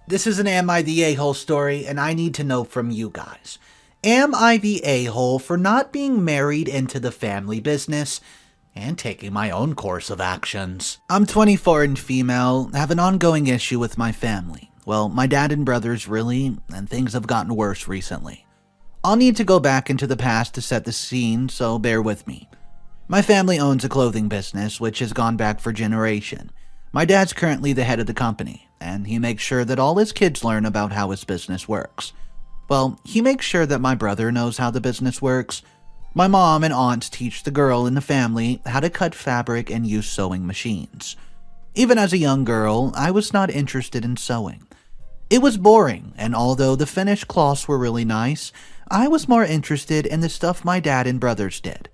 This is an Am I the A-hole story, and I need to know from you guys. Am I the a-hole for not being married into the family business and taking my own course of actions? I'm 24 and female, have an ongoing issue with my family. Well, my dad and brothers really, and things have gotten worse recently. I'll need to go back into the past to set the scene, so bear with me. My family owns a clothing business, which has gone back for generation. My dad's currently the head of the company, and he makes sure that all his kids learn about how his business works. Well, he makes sure that my brother knows how the business works. My mom and aunts teach the girl in the family how to cut fabric and use sewing machines. Even as a young girl, I was not interested in sewing. It was boring, and although the finished cloths were really nice, I was more interested in the stuff my dad and brothers did.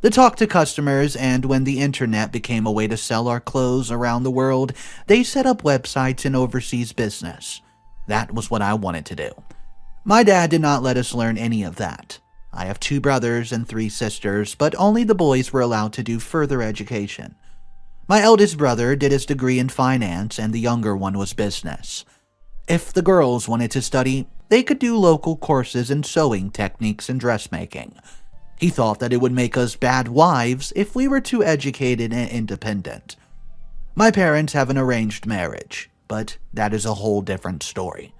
The talk to customers, and when the internet became a way to sell our clothes around the world, they set up websites in overseas business. That was what I wanted to do. My dad did not let us learn any of that. I have 2 brothers and 3 sisters, but only the boys were allowed to do further education. My eldest brother did his degree in finance, and the younger one was business. If the girls wanted to study, they could do local courses in sewing techniques and dressmaking. He thought that it would make us bad wives if we were too educated and independent. My parents have an arranged marriage, but that is a whole different story.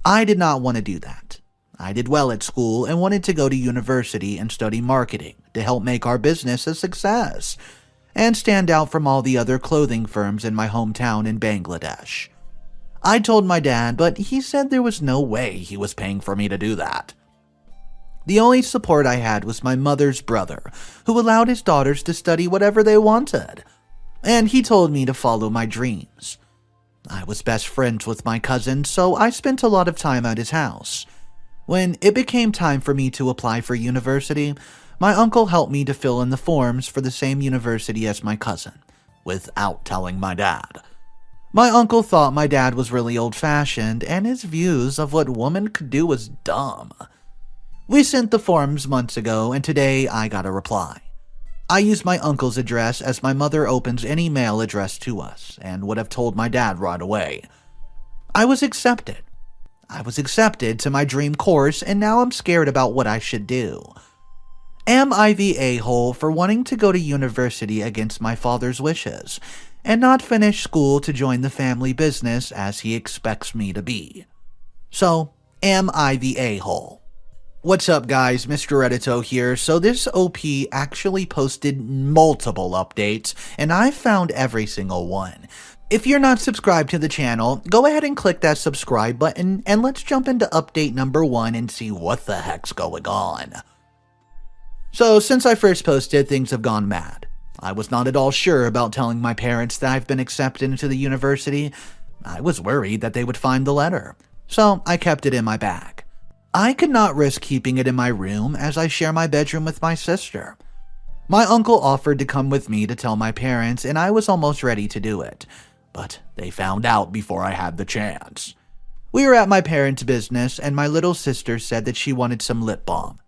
I did not want to do that. I did well at school and wanted to go to university and study marketing to help make our business a success and stand out from all the other clothing firms in my hometown in Bangladesh. I told my dad, but he said there was no way he was paying for me to do that. The only support I had was my mother's brother, who allowed his daughters to study whatever they wanted, and he told me to follow my dreams. I was best friends with my cousin, so I spent a lot of time at his house. When it became time for me to apply for university, my uncle helped me to fill in the forms for the same university as my cousin, without telling my dad. My uncle thought my dad was really old-fashioned, and his views of what women could do was dumb. We sent the forms months ago, and today I got a reply. I used my uncle's address as my mother opens any mail addressed to us, and would have told my dad right away. I was accepted. I was accepted to my dream course, and now I'm scared about what I should do. Am I the a-hole for wanting to go to university against my father's wishes, and not finish school to join the family business as he expects me to be? So, am I the a-hole? What's up guys, Mr. Reddito here. So this OP actually posted multiple updates, and I found every single one. If you're not subscribed to the channel, go ahead and click that subscribe button, and let's jump into update number 1 and see what the heck's going on. So since I first posted, things have gone mad. I was not at all sure about telling my parents that I've been accepted into the university. I was worried that they would find the letter, so I kept it in my bag. I could not risk keeping it in my room as I share my bedroom with my sister. My uncle offered to come with me to tell my parents, and I was almost ready to do it, but they found out before I had the chance. We were at my parents' business, and my little sister said that she wanted some lip balm.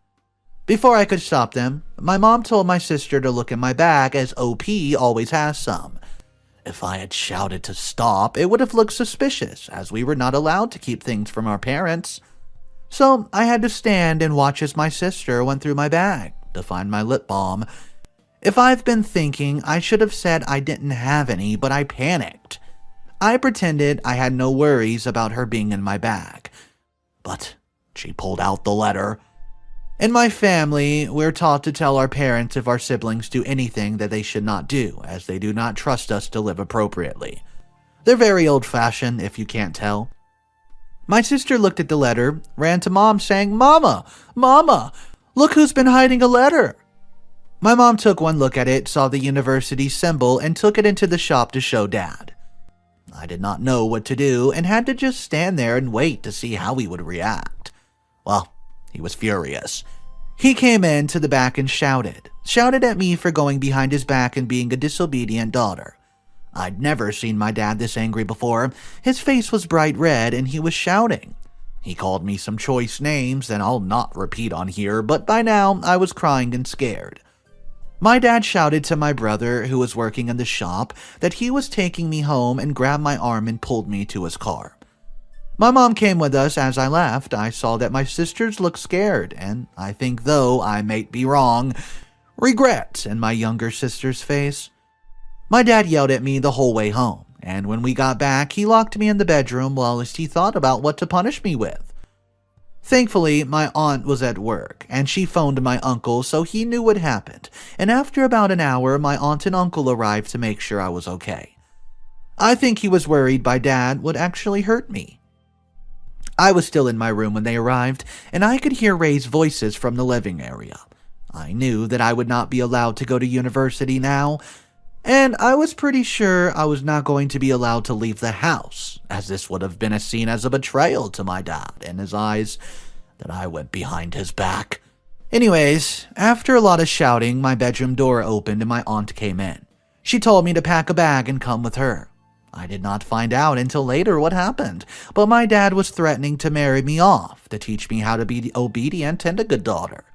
Before I could stop them, my mom told my sister to look in my bag as OP always has some. If I had shouted to stop, it would have looked suspicious, as we were not allowed to keep things from our parents. So I had to stand and watch as my sister went through my bag to find my lip balm. If I've been thinking, I should have said I didn't have any, but I panicked. I pretended I had no worries about her being in my bag. But she pulled out the letter. In my family, we're taught to tell our parents if our siblings do anything that they should not do, as they do not trust us to live appropriately. They're very old-fashioned, if you can't tell. My sister looked at the letter, ran to Mom saying, "Mama! Mama! Look who's been hiding a letter!" My mom took one look at it, saw the university symbol, and took it into the shop to show Dad. I did not know what to do and had to just stand there and wait to see how he would react. Well, he was furious. He came in to the back and shouted at me for going behind his back and being a disobedient daughter. I'd never seen my dad this angry before. His face was bright red and he was shouting. He called me some choice names that I'll not repeat on here, but by now I was crying and scared. My dad shouted to my brother, who was working in the shop, that he was taking me home and grabbed my arm and pulled me to his car. My mom came with us. As I left, I saw that my sisters looked scared, and I think, though I may be wrong, regret in my younger sister's face. My dad yelled at me the whole way home, and when we got back, he locked me in the bedroom whilst he thought about what to punish me with. Thankfully, my aunt was at work, and she phoned my uncle so he knew what happened, and after about an hour, my aunt and uncle arrived to make sure I was okay. I think he was worried my dad would actually hurt me. I was still in my room when they arrived, and I could hear Ray's voices from the living area. I knew that I would not be allowed to go to university now, and I was pretty sure I was not going to be allowed to leave the house, as this would have been seen as a betrayal to my dad in his eyes that I went behind his back. Anyways, after a lot of shouting, my bedroom door opened and my aunt came in. She told me to pack a bag and come with her. I did not find out until later what happened, but my dad was threatening to marry me off to teach me how to be obedient and a good daughter.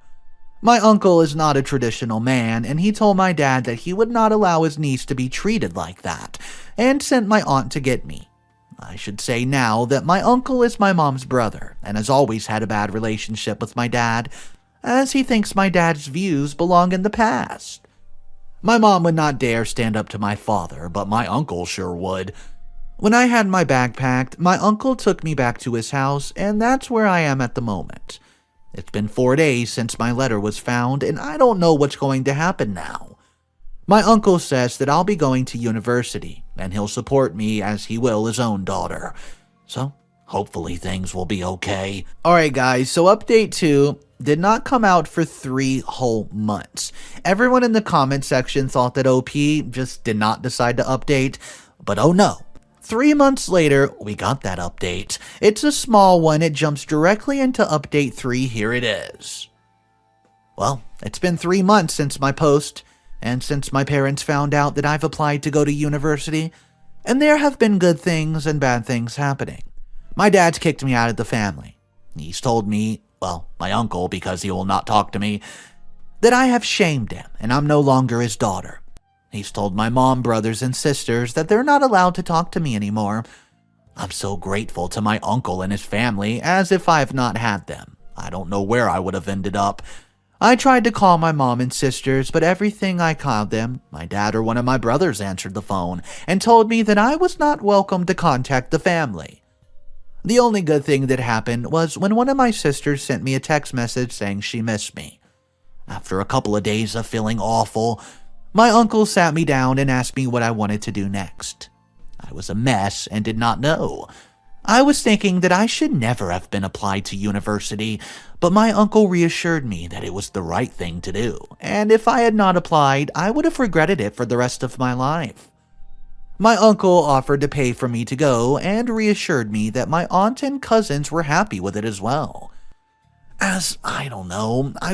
My uncle is not a traditional man, and he told my dad that he would not allow his niece to be treated like that, and sent my aunt to get me. I should say now that my uncle is my mom's brother, and has always had a bad relationship with my dad, as he thinks my dad's views belong in the past. My mom would not dare stand up to my father, but my uncle sure would. When I had my bag packed, my uncle took me back to his house, and that's where I am at the moment. It's been 4 days since my letter was found, and I don't know what's going to happen now. My uncle says that I'll be going to university, and he'll support me as he will his own daughter. So, hopefully things will be okay. Alright guys, so update 2 did not come out for 3 whole months. Everyone in the comment section thought that OP just did not decide to update, but oh no. 3 months later, we got that update. It's a small one. It jumps directly into update 3. Here it is. Well, it's been 3 months since my post, and since my parents found out that I've applied to go to university, and there have been good things and bad things happening. My dad's kicked me out of the family. He's told me, well, my uncle, because he will not talk to me, that I have shamed him, and I'm no longer his daughter. He's told my mom, brothers, and sisters that they're not allowed to talk to me anymore. I'm so grateful to my uncle and his family, as if I've not had them. I don't know where I would have ended up. I tried to call my mom and sisters, but everything I called them, my dad or one of my brothers answered the phone and told me that I was not welcome to contact the family. The only good thing that happened was when one of my sisters sent me a text message saying she missed me. After a couple of days of feeling awful, my uncle sat me down and asked me what I wanted to do next. I was a mess and did not know. I was thinking that I should never have been applied to university, but my uncle reassured me that it was the right thing to do, and if I had not applied, I would have regretted it for the rest of my life. My uncle offered to pay for me to go and reassured me that my aunt and cousins were happy with it as well. As, I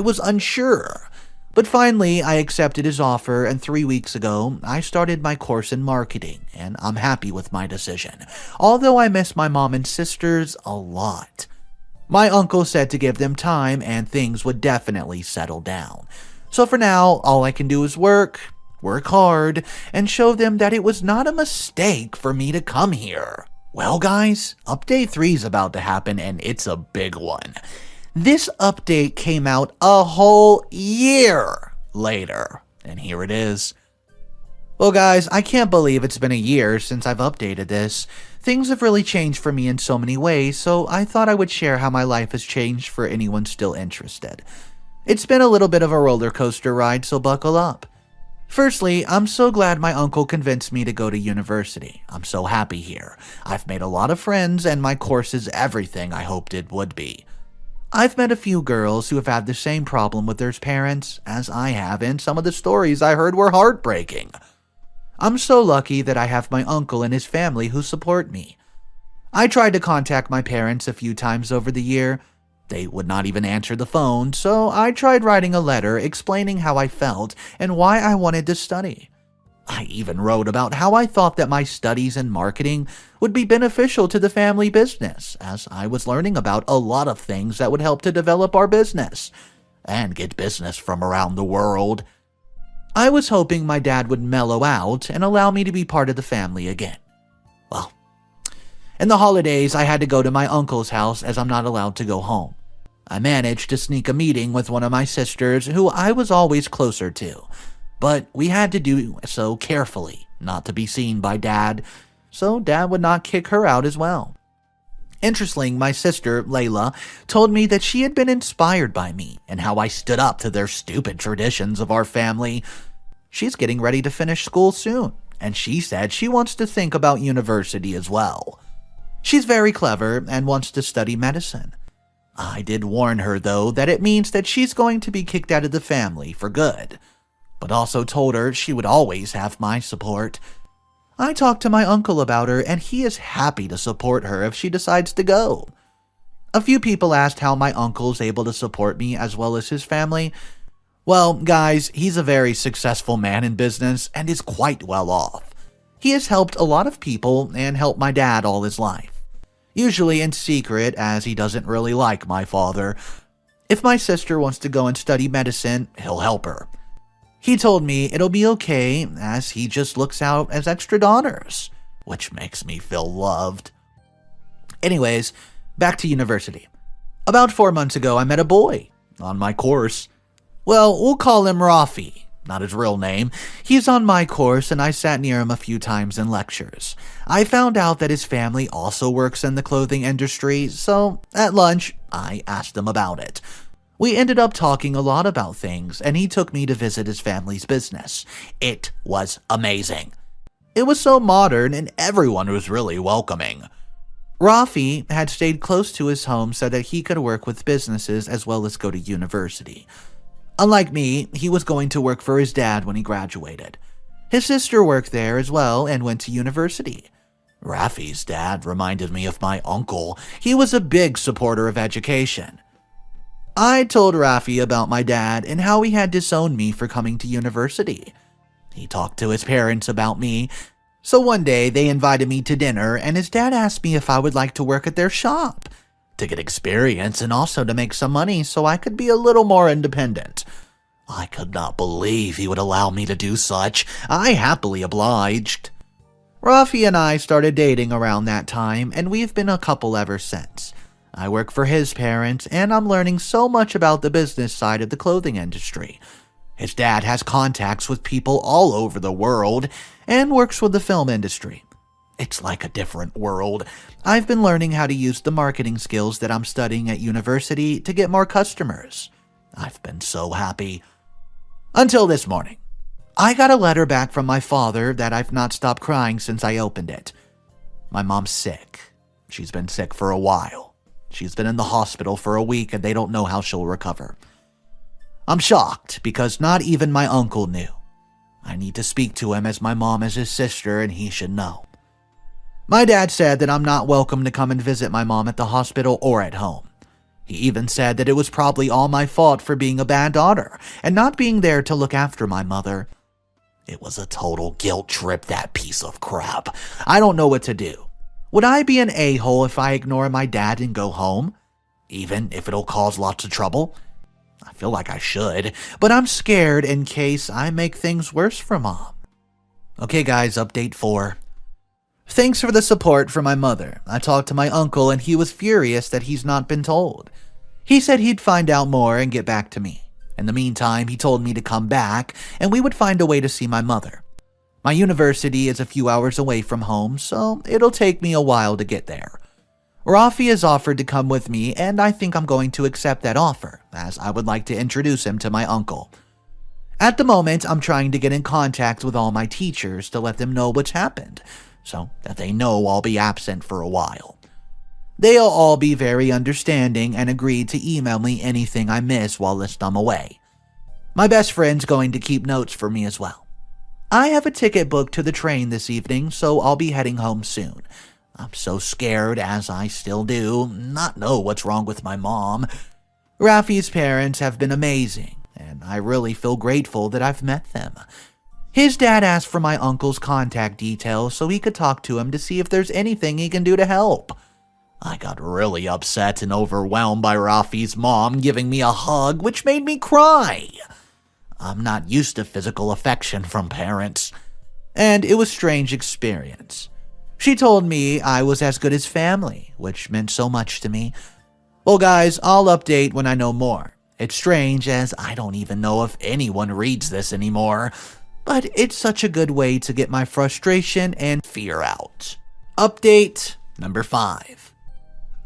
was unsure. But finally, I accepted his offer, and 3 weeks ago, I started my course in marketing, and I'm happy with my decision, although I miss my mom and sisters a lot. My uncle said to give them time, and things would definitely settle down. So for now, all I can do is work hard, and show them that it was not a mistake for me to come here. Well guys, update 3 is about to happen, and it's a big one. This update came out a whole year later, and here it is. Well guys, I can't believe it's been a year since I've updated this. Things have really changed for me in so many ways, so I thought I would share how my life has changed for anyone still interested. It's been a little bit of a roller coaster ride, so buckle up. Firstly, I'm so glad my uncle convinced me to go to university. I'm so happy here. I've made a lot of friends, and my course is everything I hoped it would be. I've met a few girls who have had the same problem with their parents as I have, and some of the stories I heard were heartbreaking. I'm so lucky that I have my uncle and his family who support me. I tried to contact my parents a few times over the year. They would not even answer the phone, so I tried writing a letter explaining how I felt and why I wanted to study. I even wrote about how I thought that my studies in marketing would be beneficial to the family business, as I was learning about a lot of things that would help to develop our business and get business from around the world. I was hoping my dad would mellow out and allow me to be part of the family again. Well, In the holidays, I had to go to my uncle's house as I'm not allowed to go home. I managed to sneak a meeting with one of my sisters who I was always closer to, but we had to do so carefully not to be seen by Dad, so Dad would not kick her out as well. Interestingly, my sister, Layla, told me that she had been inspired by me and how I stood up to their stupid traditions of our family. She's getting ready to finish school soon, and she said she wants to think about university as well. She's very clever and wants to study medicine. I did warn her, though, that it means that she's going to be kicked out of the family for good, but also told her she would always have my support. I talked to my uncle about her, and he is happy to support her if she decides to go. A few people asked how my uncle's able to support me as well as his family. Well, guys, he's a very successful man in business and is quite well off. He has helped a lot of people and helped my dad all his life, usually in secret as he doesn't really like my father. If my sister wants to go and study medicine, he'll help her. He told me it'll be okay as he just looks out as extra daughters, which makes me feel loved. Anyways, back to university. About 4 months ago, I met a boy on my course. Well, we'll call him Rafi, not his real name. He's on my course and I sat near him a few times in lectures. I found out that his family also works in the clothing industry, so at lunch, I asked him about it. We ended up talking a lot about things, and he took me to visit his family's business. It was amazing. It was so modern, and everyone was really welcoming. Rafi had stayed close to his home so that he could work with businesses as well as go to university. Unlike me, he was going to work for his dad when he graduated. His sister worked there as well and went to university. Rafi's dad reminded me of my uncle. He was a big supporter of education. I told Rafi about my dad and how he had disowned me for coming to university. He talked to his parents about me, so one day they invited me to dinner and his dad asked me if I would like to work at their shop, to get experience and also to make some money so I could be a little more independent. I could not believe he would allow me to do such. I happily obliged. Rafi and I started dating around that time, and we've been a couple ever since. I work for his parents, and I'm learning so much about the business side of the clothing industry. His dad has contacts with people all over the world and works with the film industry. It's like a different world. I've been learning how to use the marketing skills that I'm studying at university to get more customers. I've been so happy. Until this morning. I got a letter back from my father that I've not stopped crying since I opened it. My mom's sick. She's been sick for a while. She's been in the hospital for a week and they don't know how she'll recover. I'm shocked because not even my uncle knew. I need to speak to him as my mom is his sister and he should know. My dad said that I'm not welcome to come and visit my mom at the hospital or at home. He even said that it was probably all my fault for being a bad daughter and not being there to look after my mother. It was a total guilt trip, that piece of crap. I don't know what to do. Would I be an a-hole if I ignore my dad and go home? Even if it'll cause lots of trouble? I feel like I should, but I'm scared in case I make things worse for Mom. Okay guys, update 4. Thanks for the support from my mother. I talked to my uncle and he was furious that he's not been told. He said he'd find out more and get back to me. In the meantime, he told me to come back and we would find a way to see my mother. My university is a few hours away from home, so it'll take me a while to get there. Rafi has offered to come with me, and I think I'm going to accept that offer, as I would like to introduce him to my uncle. At the moment, I'm trying to get in contact with all my teachers to let them know what's happened, so that they know I'll be absent for a while. They'll all be very understanding and agreed to email me anything I miss whilst I'm away. My best friend's going to keep notes for me as well. I have a ticket booked to the train this evening, so I'll be heading home soon. I'm so scared, as I still do, not know what's wrong with my mom. Rafi's parents have been amazing, and I really feel grateful that I've met them. His dad asked for my uncle's contact details so he could talk to him to see if there's anything he can do to help. I got really upset and overwhelmed by Rafi's mom giving me a hug, which made me cry. I'm not used to physical affection from parents, and it was a strange experience. She told me I was as good as family, which meant so much to me. Well, guys, I'll update when I know more. It's strange as I don't even know if anyone reads this anymore, but it's such a good way to get my frustration and fear out. Update number 5.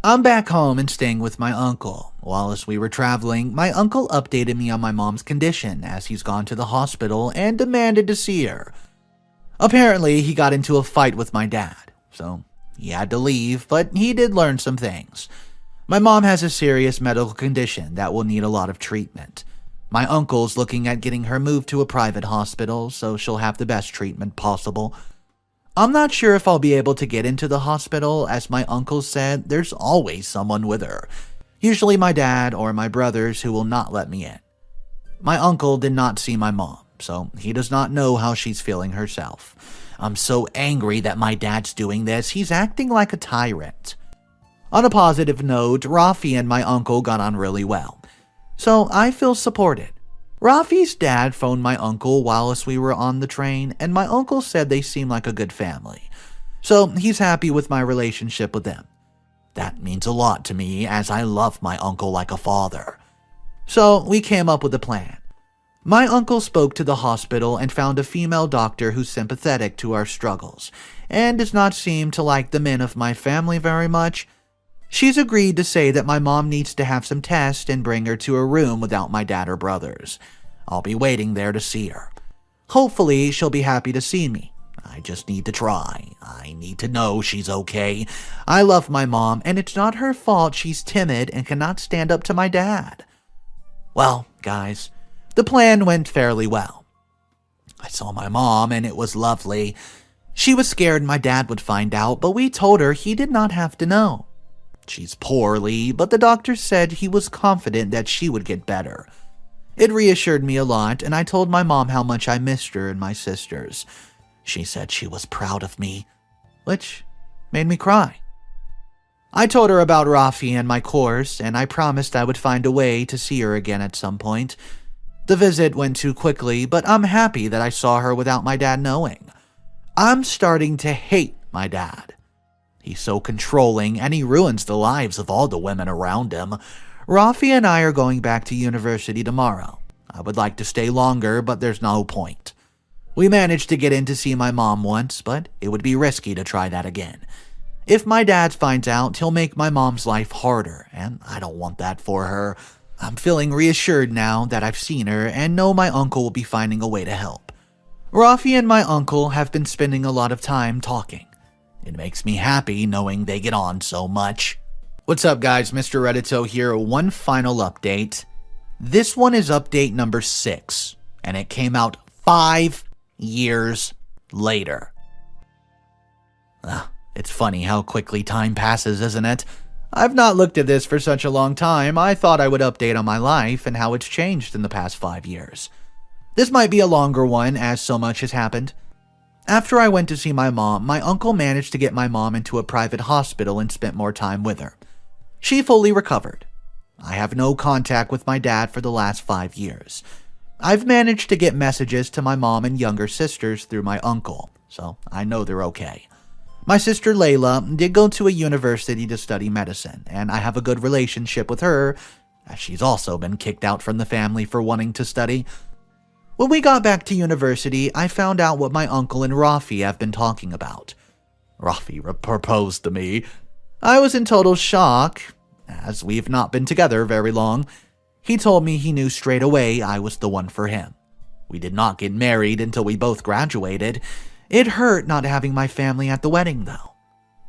I'm back home and staying with my uncle. While as we were traveling, my uncle updated me on my mom's condition as he's gone to the hospital and demanded to see her. Apparently, he got into a fight with my dad, so he had to leave, but he did learn some things. My mom has a serious medical condition that will need a lot of treatment. My uncle's looking at getting her moved to a private hospital, so she'll have the best treatment possible. I'm not sure if I'll be able to get into the hospital, as my uncle said there's always someone with her. Usually my dad or my brothers who will not let me in. My uncle did not see my mom, so he does not know how she's feeling herself. I'm so angry that my dad's doing this. He's acting like a tyrant. On a positive note, Rafi and my uncle got on really well, so I feel supported. Rafi's dad phoned my uncle whilst we were on the train, and my uncle said they seem like a good family, so he's happy with my relationship with them. That means a lot to me, as I love my uncle like a father. So we came up with a plan. My uncle spoke to the hospital and found a female doctor who's sympathetic to our struggles, and does not seem to like the men of my family very much. She's agreed to say that my mom needs to have some tests and bring her to a room without my dad or brothers. I'll be waiting there to see her. Hopefully, she'll be happy to see me. I just need to try. I need to know she's okay. I love my mom, and it's not her fault she's timid and cannot stand up to my dad. Well, guys, the plan went fairly well. I saw my mom, and it was lovely. She was scared my dad would find out, but we told her he did not have to know. She's poorly, but the doctor said he was confident that she would get better. It reassured me a lot, and I told my mom how much I missed her and my sisters. She said she was proud of me, which made me cry. I told her about Rafi and my course, and I promised I would find a way to see her again at some point. The visit went too quickly, but I'm happy that I saw her without my dad knowing. I'm starting to hate my dad. He's so controlling, and he ruins the lives of all the women around him. Rafi and I are going back to university tomorrow. I would like to stay longer, but there's no point. We managed to get in to see my mom once, but it would be risky to try that again. If my dad finds out, he'll make my mom's life harder, and I don't want that for her. I'm feeling reassured now that I've seen her and know my uncle will be finding a way to help. Rafi and my uncle have been spending a lot of time talking. It makes me happy knowing they get on so much. What's up, guys? Mr. Reddito here. One final update. This one is update number 6, and it came out 5 years later. It's funny how quickly time passes, isn't it? I've not looked at this for such a long time. I thought I would update on my life and how it's changed in the past 5 years. This might be a longer one, as so much has happened. After I went to see my mom, my uncle managed to get my mom into a private hospital and spent more time with her. She fully recovered. I have no contact with my dad for the last 5 years. I've managed to get messages to my mom and younger sisters through my uncle, so I know they're okay. My sister Layla did go to a university to study medicine, and I have a good relationship with her, as she's also been kicked out from the family for wanting to study. When we got back to university, I found out what my uncle and Rafi have been talking about. Rafi proposed to me. I was in total shock, as we've not been together very long. He told me he knew straight away I was the one for him. We did not get married until we both graduated. It hurt not having my family at the wedding, though.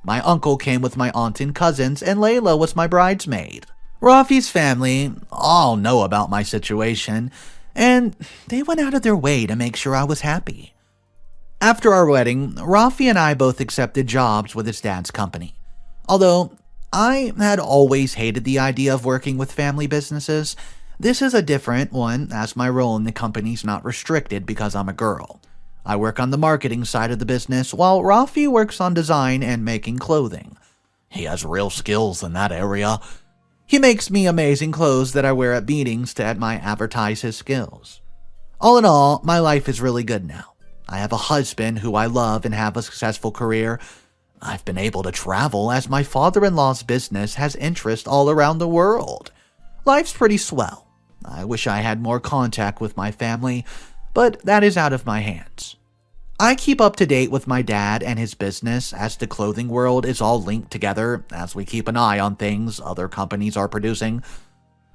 My uncle came with my aunt and cousins, and Layla was my bridesmaid. Rafi's family all know about my situation, and they went out of their way to make sure I was happy. After our wedding, Rafi and I both accepted jobs with his dad's company. Although I had always hated the idea of working with family businesses, this is a different one, as my role in the company's not restricted because I'm a girl. I work on the marketing side of the business, while Rafi works on design and making clothing. He has real skills in that area. He makes me amazing clothes that I wear at meetings to advertise his skills. All in all, my life is really good now. I have a husband who I love and have a successful career. I've been able to travel as my father-in-law's business has interest all around the world. Life's pretty swell. I wish I had more contact with my family, but that is out of my hands. I keep up to date with my dad and his business as the clothing world is all linked together as we keep an eye on things other companies are producing.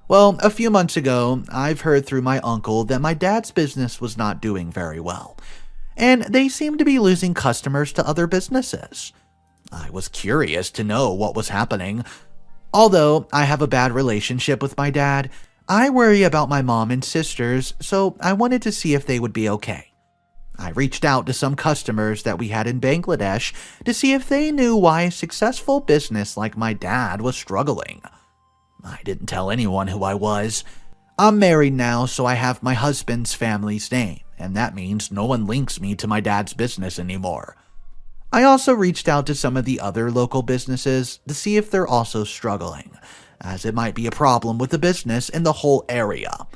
Well, a few months ago, I've heard through my uncle that my dad's business was not doing very well, and they seem to be losing customers to other businesses. I was curious to know what was happening. Although I have a bad relationship with my dad, I worry about my mom and sisters, so I wanted to see if they would be okay. I reached out to some customers that we had in Bangladesh to see if they knew why a successful business like my dad was struggling. I didn't tell anyone who I was. I'm married now, so I have my husband's family's name, and that means no one links me to my dad's business anymore. I also reached out to some of the other local businesses to see if they're also struggling, as it might be a problem with the business in the whole area.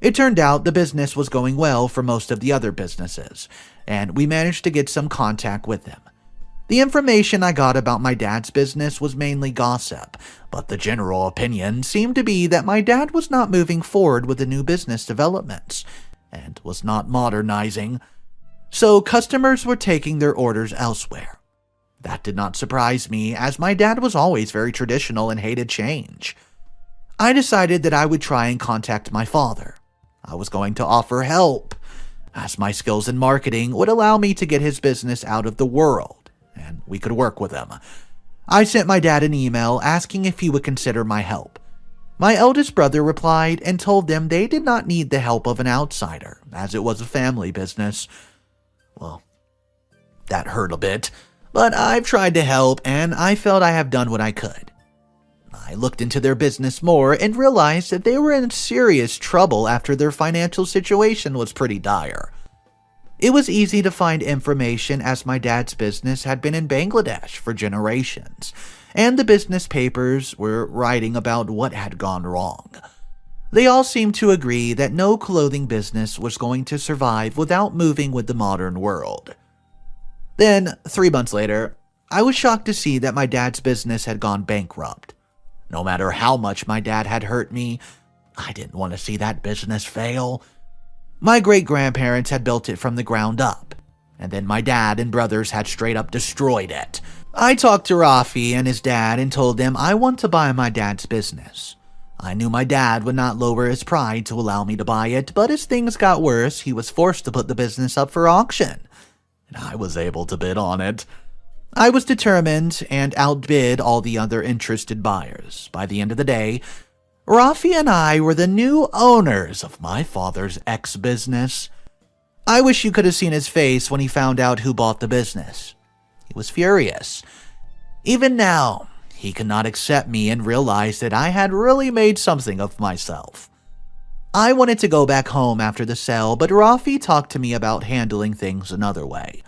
It turned out the business was going well for most of the other businesses, and we managed to get some contact with them. The information I got about my dad's business was mainly gossip, but the general opinion seemed to be that my dad was not moving forward with the new business developments, and was not modernizing, so customers were taking their orders elsewhere. That did not surprise me, as my dad was always very traditional and hated change. I decided that I would try and contact my father. I was going to offer help, as my skills in marketing would allow me to get his business out of the world, and we could work with him. I sent my dad an email asking if he would consider my help. My eldest brother replied and told them they did not need the help of an outsider, as it was a family business. Well, that hurt a bit, but I've tried to help, and I felt I have done what I could. I looked into their business more and realized that they were in serious trouble after their financial situation was pretty dire. It was easy to find information as my dad's business had been in Bangladesh for generations, and the business papers were writing about what had gone wrong. They all seemed to agree that no clothing business was going to survive without moving with the modern world. Then, 3 months later, I was shocked to see that my dad's business had gone bankrupt. No matter how much my dad had hurt me, I didn't want to see that business fail. My great-grandparents had built it from the ground up, and then my dad and brothers had straight up destroyed it. I talked to Rafi and his dad and told them I want to buy my dad's business. I knew my dad would not lower his pride to allow me to buy it, but as things got worse, he was forced to put the business up for auction, and I was able to bid on it. I was determined and outbid all the other interested buyers. By the end of the day, Rafi and I were the new owners of my father's ex-business. I wish you could have seen his face when he found out who bought the business. He was furious. Even now, he could not accept me and realize that I had really made something of myself. I wanted to go back home after the sale, but Rafi talked to me about handling things another way.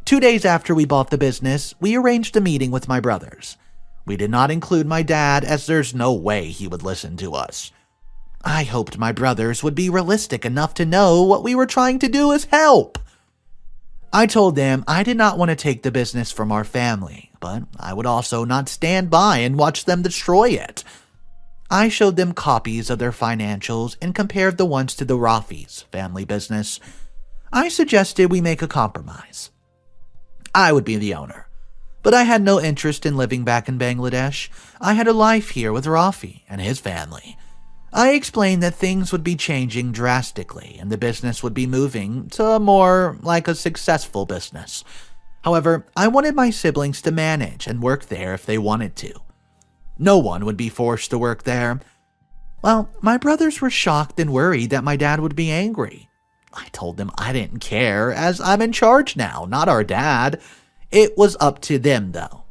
2 days after we bought the business, we arranged a meeting with my brothers. We did not include my dad, as there's no way he would listen to us. I hoped my brothers would be realistic enough to know what we were trying to do is help. I told them I did not want to take the business from our family, but I would also not stand by and watch them destroy it. I showed them copies of their financials and compared the ones to the Rafi's family business. I suggested we make a compromise. I would be the owner, but I had no interest in living back in Bangladesh. I had a life here with Rafi and his family. I explained that things would be changing drastically and the business would be moving to more like a successful business. However, I wanted my siblings to manage and work there if they wanted to. No one would be forced to work there. Well, my brothers were shocked and worried that my dad would be angry. I told them I didn't care, as I'm in charge now, not our dad. It was up to them, though.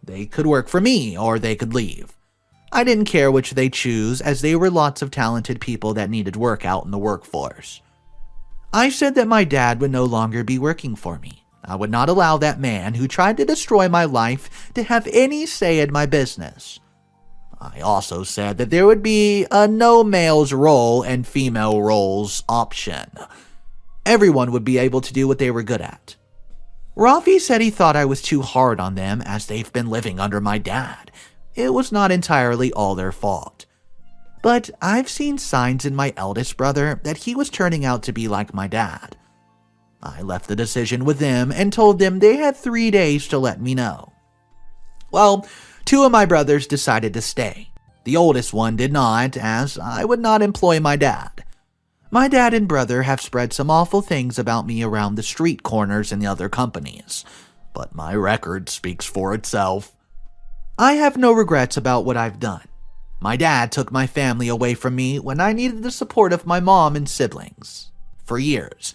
They could work for me, or they could leave. I didn't care which they choose, as they were lots of talented people that needed work out in the workforce. I said that my dad would no longer be working for me. I would not allow that man who tried to destroy my life to have any say in my business. I also said that there would be a no males role and female roles option. Everyone would be able to do what they were good at. Rafi said he thought I was too hard on them as they've been living under my dad. It was not entirely all their fault. But I've seen signs in my eldest brother that he was turning out to be like my dad. I left the decision with them and told them they had 3 days to let me know. Well, 2 of my brothers decided to stay. The oldest one did not, as I would not employ my dad. My dad and brother have spread some awful things about me around the street corners and the other companies, but my record speaks for itself. I have no regrets about what I've done. My dad took my family away from me when I needed the support of my mom and siblings. For years,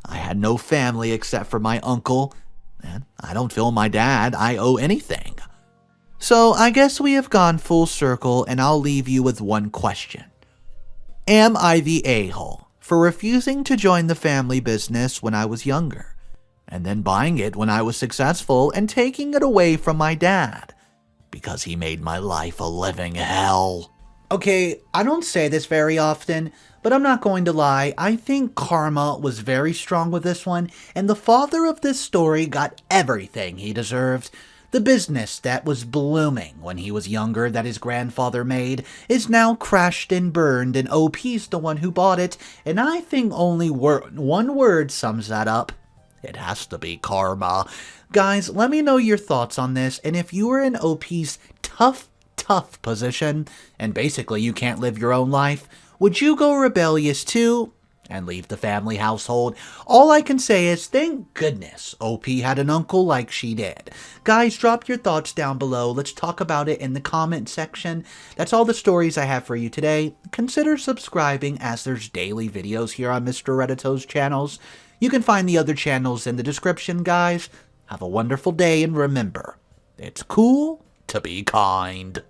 I had no family except for my uncle, and I don't feel my dad I owe anything. So I guess we have gone full circle, and I'll leave you with one question. Am I the a-hole for refusing to join the family business when I was younger, and then buying it when I was successful and taking it away from my dad because he made my life a living hell? Okay, I don't say this very often, but I'm not going to lie. I think karma was very strong with this one, and the father of this story got everything he deserved. The business that was blooming when he was younger that his grandfather made is now crashed and burned, and OP's the one who bought it, and I think only one word sums that up. It has to be karma. Guys, let me know your thoughts on this, and if you are in OP's tough position, and basically you can't live your own life, would you go rebellious too and leave the family household? All I can say is thank goodness OP had an uncle like she did. Guys, drop your thoughts down below. Let's talk about it in the comment section. That's all the stories I have for you today. Consider subscribing, as there's daily videos here on Mr. Reddito's channels. You can find the other channels in the description, guys. Have a wonderful day, and remember, it's cool to be kind.